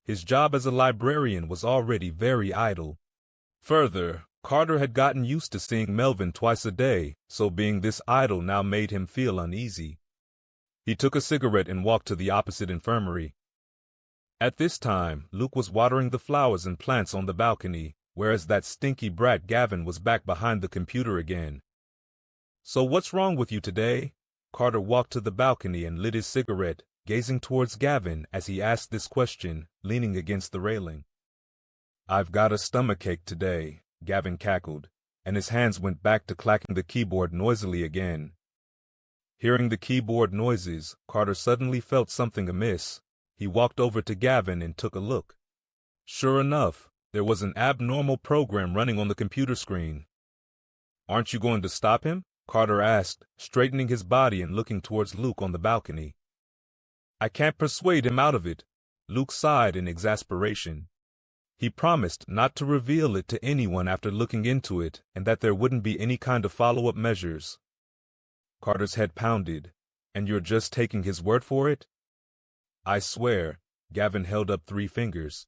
His job as a librarian was already very idle. Further, Carter had gotten used to seeing Melvin twice a day, so being this idle now made him feel uneasy. He took a cigarette and walked to the opposite infirmary. At this time, Luke was watering the flowers and plants on the balcony, whereas that stinky brat Gavin was back behind the computer again. "So what's wrong with you today?" Carter walked to the balcony and lit his cigarette, gazing towards Gavin as he asked this question, leaning against the railing. "I've got a stomachache today," Gavin cackled, and his hands went back to clacking the keyboard noisily again. Hearing the keyboard noises, Carter suddenly felt something amiss. He walked over to Gavin and took a look. Sure enough, there was an abnormal program running on the computer screen. "Aren't you going to stop him?" Carter asked, straightening his body and looking towards Luke on the balcony. "I can't persuade him out of it," Luke sighed in exasperation. He promised not to reveal it to anyone after looking into it and that there wouldn't be any kind of follow-up measures. Carter's head pounded. "And you're just taking his word for it?" "I swear," Gavin held up 3 fingers.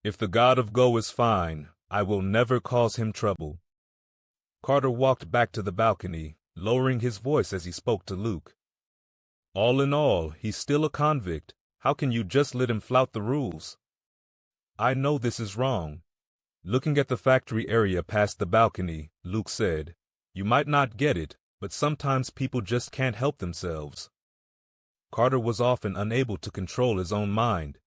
"If the god of Go is fine, I will never cause him trouble." Carter walked back to the balcony, lowering his voice as he spoke to Luke. "All in all, he's still a convict. How can you just let him flout the rules?" "I know this is wrong." Looking at the factory area past the balcony, Luke said, "You might not get it, but sometimes people just can't help themselves." Carter was often unable to control his own mind.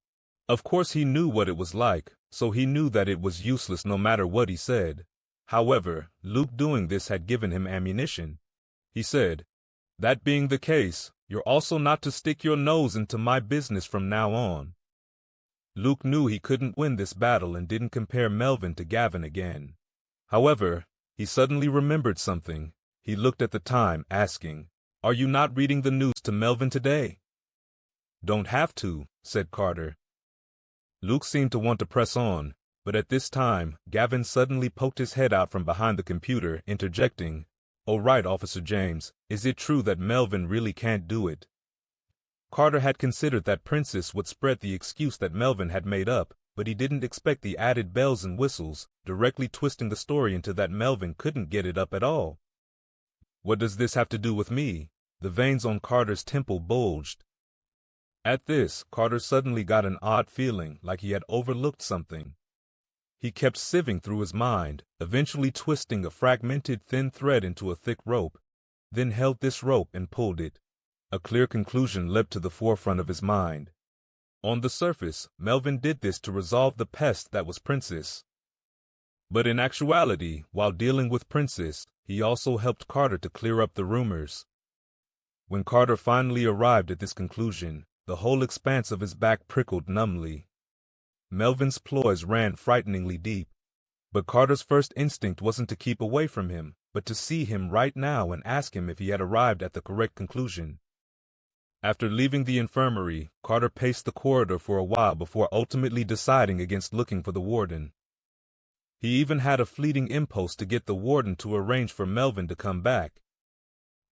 Of course he knew what it was like, so he knew that it was useless no matter what he said. However, Luke doing this had given him ammunition. He said, "That being the case, you're also not to stick your nose into my business from now on." Luke knew he couldn't win this battle and didn't compare Melvin to Gavin again. However, he suddenly remembered something. He looked at the time, asking, "Are you not reading the news to Melvin today?" "Don't have to," said Carter. Luke seemed to want to press on, but at this time, Gavin suddenly poked his head out from behind the computer, interjecting, "Oh right, Officer James, is it true that Melvin really can't do it?" Carter had considered that Princess would spread the excuse that Melvin had made up, but he didn't expect the added bells and whistles, directly twisting the story into that Melvin couldn't get it up at all. "What does this have to do with me?" The veins on Carter's temple bulged. At this, Carter suddenly got an odd feeling, like he had overlooked something. He kept sieving through his mind, eventually twisting a fragmented thin thread into a thick rope, then held this rope and pulled it. A clear conclusion leapt to the forefront of his mind. On the surface, Melvin did this to resolve the pest that was Princess. But in actuality, while dealing with Princess, he also helped Carter to clear up the rumors. When Carter finally arrived at this conclusion, the whole expanse of his back prickled numbly. Melvin's ploys ran frighteningly deep. But Carter's first instinct wasn't to keep away from him, but to see him right now and ask him if he had arrived at the correct conclusion. After leaving the infirmary, Carter paced the corridor for a while before ultimately deciding against looking for the warden. He even had a fleeting impulse to get the warden to arrange for Melvin to come back.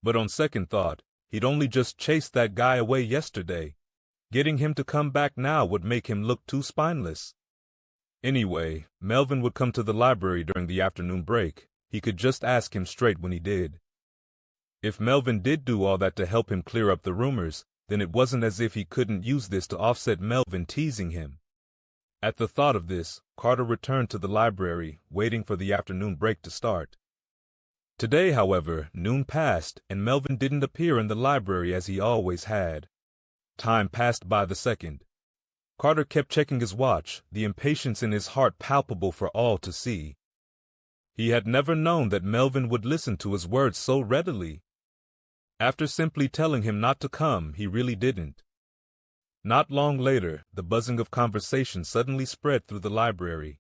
But on second thought, he'd only just chased that guy away yesterday. Getting him to come back now would make him look too spineless. Anyway, Melvin would come to the library during the afternoon break. He could just ask him straight when he did. If Melvin did do all that to help him clear up the rumors, then it wasn't as if he couldn't use this to offset Melvin teasing him. At the thought of this, Carter returned to the library, waiting for the afternoon break to start. Today, however, noon passed, and Melvin didn't appear in the library as he always had. Time passed by the second. Carter kept checking his watch, the impatience in his heart palpable for all to see. He had never known that Melvin would listen to his words so readily. After simply telling him not to come, he really didn't. Not long later, the buzzing of conversation suddenly spread through the library.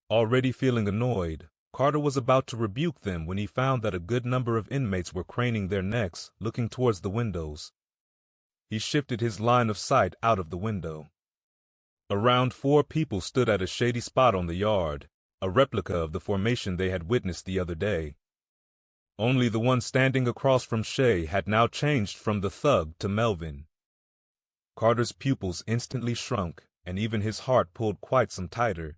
Already feeling annoyed, Carter was about to rebuke them when he found that a good number of inmates were craning their necks, looking towards the windows. He shifted his line of sight out of the window. Around 4 people stood at a shady spot on the yard, a replica of the formation they had witnessed the other day. Only the one standing across from Shay had now changed from the thug to Melvin. Carter's pupils instantly shrunk, and even his heart pulled quite some tighter.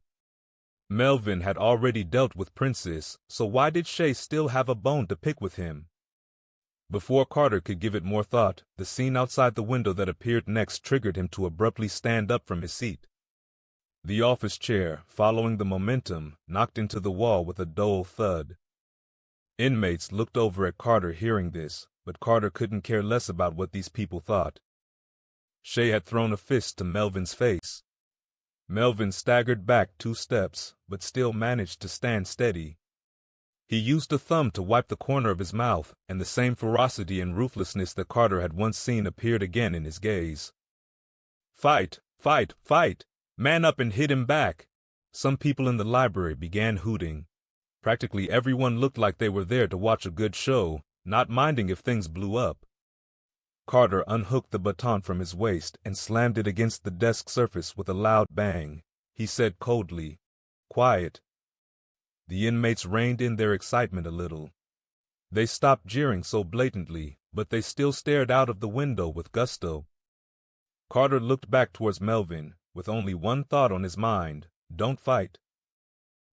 Melvin had already dealt with Princess, so why did Shay still have a bone to pick with him? Before Carter could give it more thought, the scene outside the window that appeared next triggered him to abruptly stand up from his seat. The office chair, following the momentum, knocked into the wall with a dull thud. Inmates looked over at Carter hearing this, but Carter couldn't care less about what these people thought. Shay had thrown a fist to Melvin's face. Melvin staggered back 2 steps, but still managed to stand steady. He used a thumb to wipe the corner of his mouth, and the same ferocity and ruthlessness that Carter had once seen appeared again in his gaze. "Fight! Fight! Fight! Man up and hit him back!" Some people in the library began hooting. Practically everyone looked like they were there to watch a good show, not minding if things blew up. Carter unhooked the baton from his waist and slammed it against the desk surface with a loud bang. He said coldly, "Quiet." The inmates reined in their excitement a little. They stopped jeering so blatantly, but they still stared out of the window with gusto. Carter looked back towards Melvin, with only one thought on his mind: don't fight.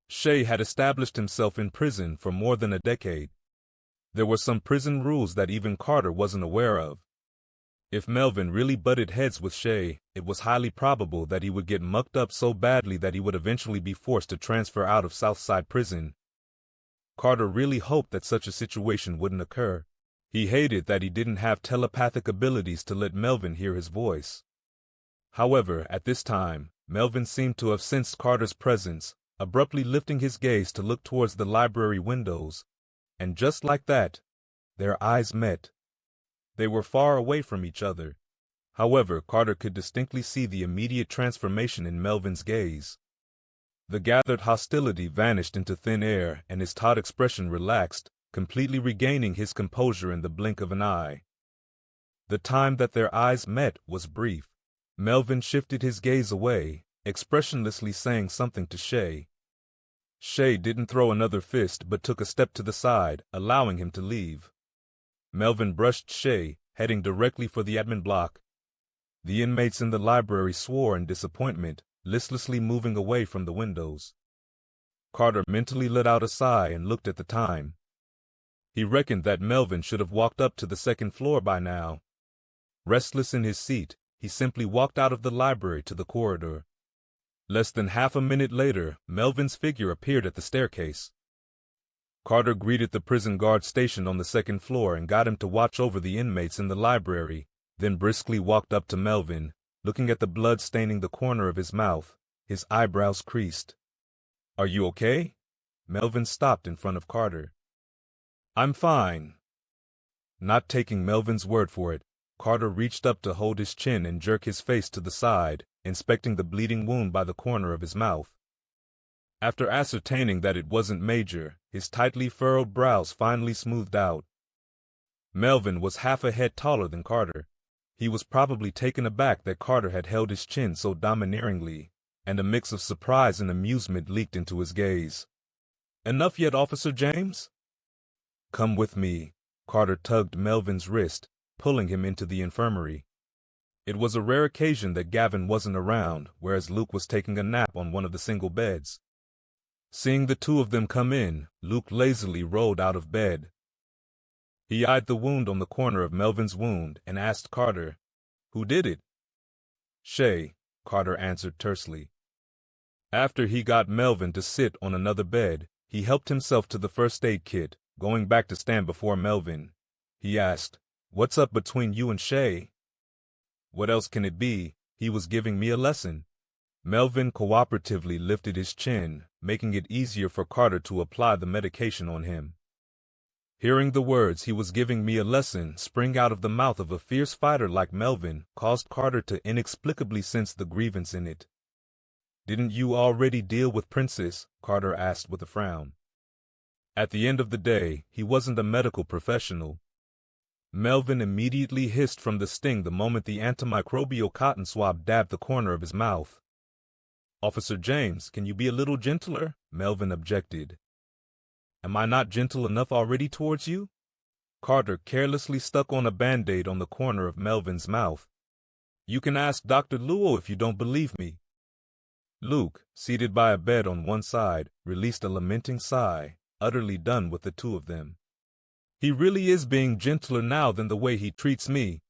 Shay had established himself in prison for more than a decade. There were some prison rules that even Carter wasn't aware of. If Melvin really butted heads with Shay, it was highly probable that he would get mucked up so badly that he would eventually be forced to transfer out of Southside Prison. Carter really hoped that such a situation wouldn't occur. He hated that he didn't have telepathic abilities to let Melvin hear his voice. However, at this time, Melvin seemed to have sensed Carter's presence, abruptly lifting his gaze to look towards the library windows. And just like that, their eyes met. They were far away from each other. However, Carter could distinctly see the immediate transformation in Melvin's gaze. The gathered hostility vanished into thin air, and his taut expression relaxed, completely regaining his composure in the blink of an eye. The time that their eyes met was brief. Melvin shifted his gaze away, expressionlessly saying something to Shay. Shay didn't throw another fist but took a step to the side, allowing him to leave. Melvin brushed Shay, heading directly for the admin block. The inmates in the library swore in disappointment, listlessly moving away from the windows. Carter mentally let out a sigh and looked at the time. He reckoned that Melvin should have walked up to the 2nd floor by now. Restless in his seat, he simply walked out of the library to the corridor. Less than half a minute later, Melvin's figure appeared at the staircase. Carter greeted the prison guard stationed on the 2nd floor and got him to watch over the inmates in the library, then briskly walked up to Melvin, looking at the blood staining the corner of his mouth, his eyebrows creased. "Are you okay?" Melvin stopped in front of Carter. "I'm fine." Not taking Melvin's word for it, Carter reached up to hold his chin and jerk his face to the side, inspecting the bleeding wound by the corner of his mouth. After ascertaining that it wasn't major, his tightly furrowed brows finally smoothed out. Melvin was half a head taller than Carter. He was probably taken aback that Carter had held his chin so domineeringly, and a mix of surprise and amusement leaked into his gaze. "Enough yet, Officer James?" "Come with me." Carter tugged Melvin's wrist, pulling him into the infirmary. It was a rare occasion that Gavin wasn't around, whereas Luke was taking a nap on one of the single beds. Seeing the two of them come in, Luke lazily rolled out of bed. He eyed the wound on the corner of Melvin's wound and asked Carter, "Who did it?" "Shay," Carter answered tersely. After he got Melvin to sit on another bed, he helped himself to the first aid kit, going back to stand before Melvin. He asked, "What's up between you and Shay?" "What else can it be? He was giving me a lesson." Melvin cooperatively lifted his chin, making it easier for Carter to apply the medication on him. Hearing the words "he was giving me a lesson" spring out of the mouth of a fierce fighter like Melvin caused Carter to inexplicably sense the grievance in it. "Didn't you already deal with Princess?" Carter asked with a frown. At the end of the day, he wasn't a medical professional. Melvin immediately hissed from the sting the moment the antimicrobial cotton swab dabbed the corner of his mouth. "Officer James, can you be a little gentler?" Melvin objected. "Am I not gentle enough already towards you?" Carter carelessly stuck on a Band-Aid on the corner of Melvin's mouth. "You can ask Dr. Luo if you don't believe me." Luke, seated by a bed on one side, released a lamenting sigh, utterly done with the two of them. He really is being gentler now than the way he treats me.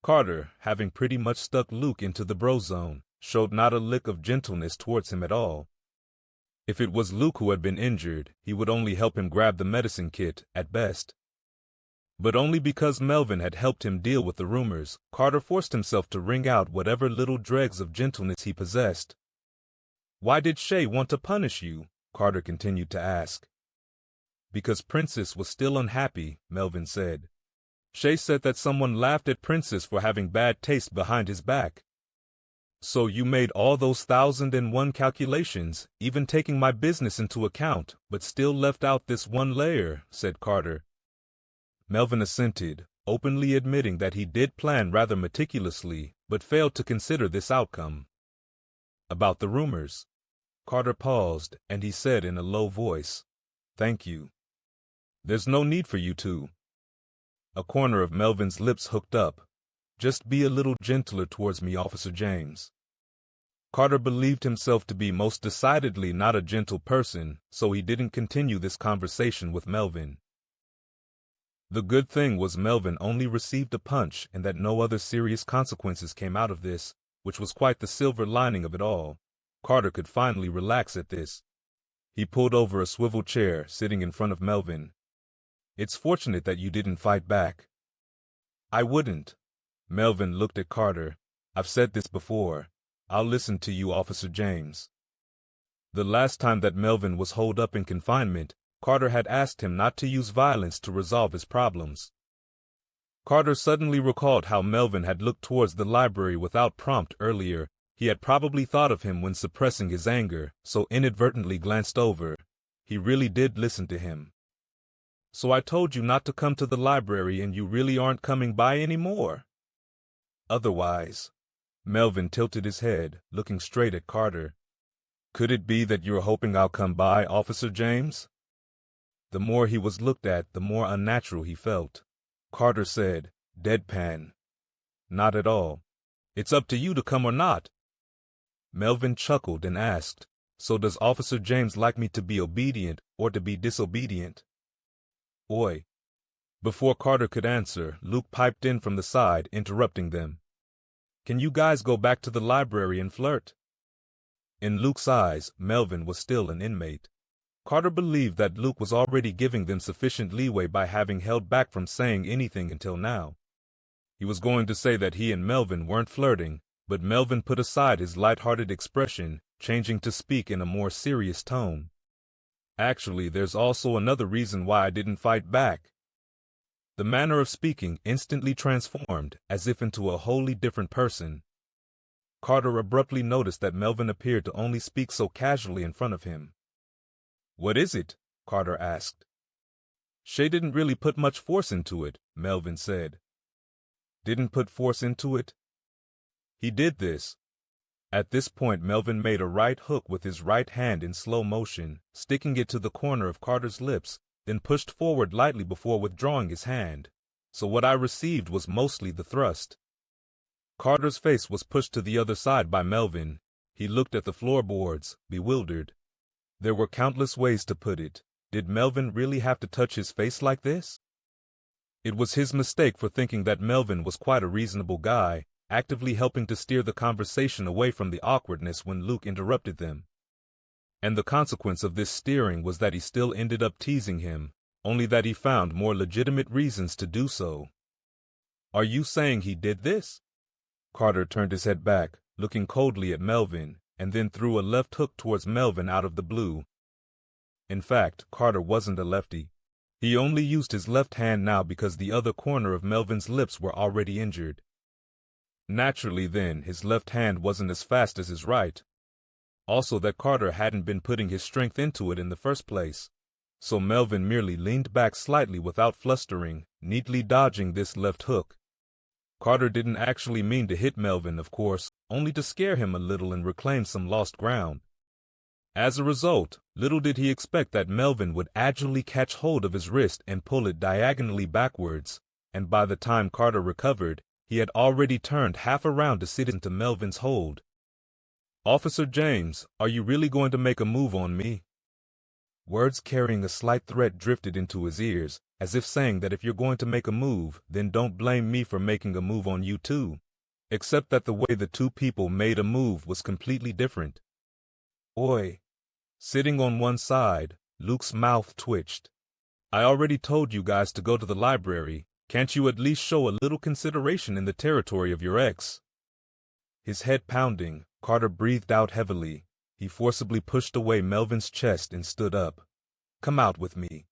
Carter, having pretty much stuck Luke into the bro zone, showed not a lick of gentleness towards him at all. If it was Luke who had been injured, he would only help him grab the medicine kit, at best. But only because Melvin had helped him deal with the rumors, Carter forced himself to wring out whatever little dregs of gentleness he possessed. "Why did Shay want to punish you?" Carter continued to ask. "Because Princess was still unhappy," Melvin said. "Shay said that someone laughed at Princess for having bad taste behind his back. So you made all those 1,001 calculations, even taking my business into account, but still left out this one layer," said Carter. Melvin assented, openly admitting that he did plan rather meticulously, but failed to consider this outcome. "About the rumors." Carter paused, and he said in a low voice, "Thank you. There's no need for you to." A corner of Melvin's lips hooked up. "Just be a little gentler towards me, Officer James." Carter believed himself to be most decidedly not a gentle person, so he didn't continue this conversation with Melvin. The good thing was Melvin only received a punch and that no other serious consequences came out of this, which was quite the silver lining of it all. Carter could finally relax at this. He pulled over a swivel chair, sitting in front of Melvin. "It's fortunate that you didn't fight back." "I wouldn't." Melvin looked at Carter. "I've said this before. I'll listen to you, Officer James." The last time that Melvin was holed up in confinement, Carter had asked him not to use violence to resolve his problems. Carter suddenly recalled how Melvin had looked towards the library without prompt earlier. He had probably thought of him when suppressing his anger, so inadvertently glanced over. He really did listen to him. "So I told you not to come to the library and you really aren't coming by anymore?" "Otherwise." Melvin tilted his head, looking straight at Carter. "Could it be that you're hoping I'll come by, Officer James?" The more he was looked at, the more unnatural he felt. Carter said, deadpan, "Not at all. It's up to you to come or not." Melvin chuckled and asked, "So does Officer James like me to be obedient or to be disobedient?" "Oi." Before Carter could answer, Luke piped in from the side, interrupting them. "Can you guys go back to the library and flirt?" In Luke's eyes, Melvin was still an inmate. Carter believed that Luke was already giving them sufficient leeway by having held back from saying anything until now. He was going to say that he and Melvin weren't flirting, but Melvin put aside his light-hearted expression, changing to speak in a more serious tone. "Actually, there's also another reason why I didn't fight back." The manner of speaking instantly transformed, as if into a wholly different person. Carter abruptly noticed that Melvin appeared to only speak so casually in front of him. "What is it?" Carter asked. "Shay didn't really put much force into it," Melvin said. "Didn't put force into it?" "He did this." At this point Melvin made a right hook with his right hand in slow motion, sticking it to the corner of Carter's lips, then pushed forward lightly before withdrawing his hand. So what I received was mostly the thrust. Carter's face was pushed to the other side by Melvin. He looked at the floorboards, bewildered. There were countless ways to put it. Did Melvin really have to touch his face like this? It was his mistake for thinking that Melvin was quite a reasonable guy, actively helping to steer the conversation away from the awkwardness when Luke interrupted them. And the consequence of this steering was that he still ended up teasing him, only that he found more legitimate reasons to do so. "Are you saying he did this?" Carter turned his head back, looking coldly at Melvin, and then threw a left hook towards Melvin out of the blue. In fact, Carter wasn't a lefty. He only used his left hand now because the other corner of Melvin's lips were already injured. Naturally then, his left hand wasn't as fast as his right. Also that Carter hadn't been putting his strength into it in the first place. So Melvin merely leaned back slightly without flustering, neatly dodging this left hook. Carter didn't actually mean to hit Melvin, of course, only to scare him a little and reclaim some lost ground. As a result, little did he expect that Melvin would agilely catch hold of his wrist and pull it diagonally backwards, and by the time Carter recovered, he had already turned half around to sit into Melvin's hold. Officer James, are you really going to make a move on me? Words carrying a slight threat drifted into his ears, as if saying that if you're going to make a move, then don't blame me for making a move on you too. Except that the way the two people made a move was completely different. Oi. Sitting on one side, Luke's mouth twitched. I already told you guys to go to the library. Can't you at least show a little consideration in the territory of your ex? His head pounding, Carter breathed out heavily. He forcibly pushed away Melvin's chest and stood up. Come out with me.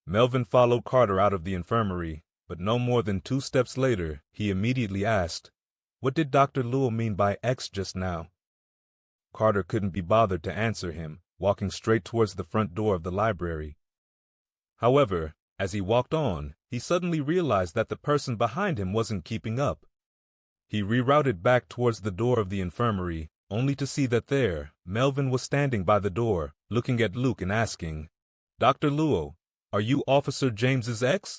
Melvin followed Carter out of the infirmary, but no more than 2 steps later, he immediately asked, What did Dr. Luo mean by X just now? Carter couldn't be bothered to answer him, walking straight towards the front door of the library. However, as he walked on, he suddenly realized that the person behind him wasn't keeping up. He rerouted back towards the door of the infirmary, only to see that there, Melvin was standing by the door, looking at Luke and asking, Dr. Luo, are you Officer James's ex?